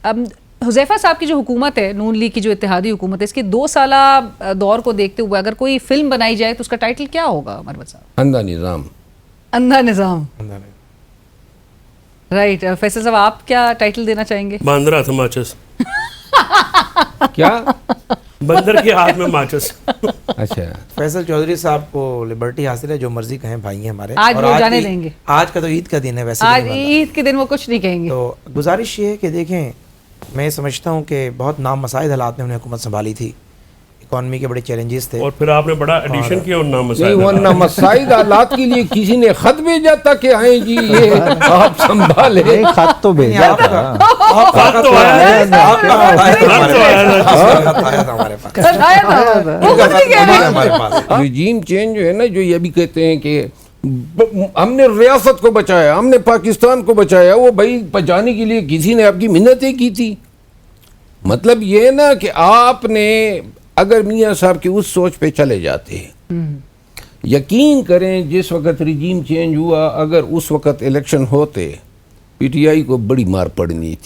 حذیفہ صاحب کی جو حکومت ہے، نون لیگ کی جو اتحادی حکومت ہے، اس کے 2 سالہ دور کو دیکھتے ہوئے اگر کوئی فلم بنائی جائے تو اس کا ٹائٹل کیا ہوگا مروت صاحب؟ اندھا نظام. اندھا نظام. رائٹ. فیصل صاحب آپ کیا ٹائٹل دینا چاہیں گے؟ باندرا تھا ماچس. کیا؟ بندر کے ہاتھ میں ماچس. اچھا. فیصل چودھری صاحب کو لبرٹی حاصل ہے، جو مرضی کہیں بھائی ہیں ہمارے. آج وہ جانے دیں گے. آج کا تو عید کا دن ہے، ویسے آج عید کے دن وہ کچھ نہیں کہیں گے. تو گزارش یہ ہے کہ دیکھیں، میں سمجھتا ہوں کہ بہت نامساعد حالات میں انہیں حکومت سنبھالی تھی، اکانومی کے بڑے چیلنجز تھے. اور پھر آپ نے بڑا ایڈیشن کیا ان نہیں، وہ نامساعد حالات کے لیے کسی نے خط بھیجا تھا کہ آئیں جی یہ آپ سنبھالے. خط تو بھیجا تھا. رجیم چینج جو ہے نا، جو یہ بھی کہتے ہیں کہ ہم نے ریاست کو بچایا، ہم نے پاکستان کو بچایا، وہ بھائی بچانے کے لیے کسی نے آپ کی منتیں کی تھی. مطلب یہ نا کہ آپ نے اگر میاں صاحب کی اس سوچ پہ چلے جاتے ہیں، یقین کریں جس وقت رجیم چینج ہوا، اگر اس وقت الیکشن ہوتے پی ٹی آئی کو بڑی مار پڑنی تھی.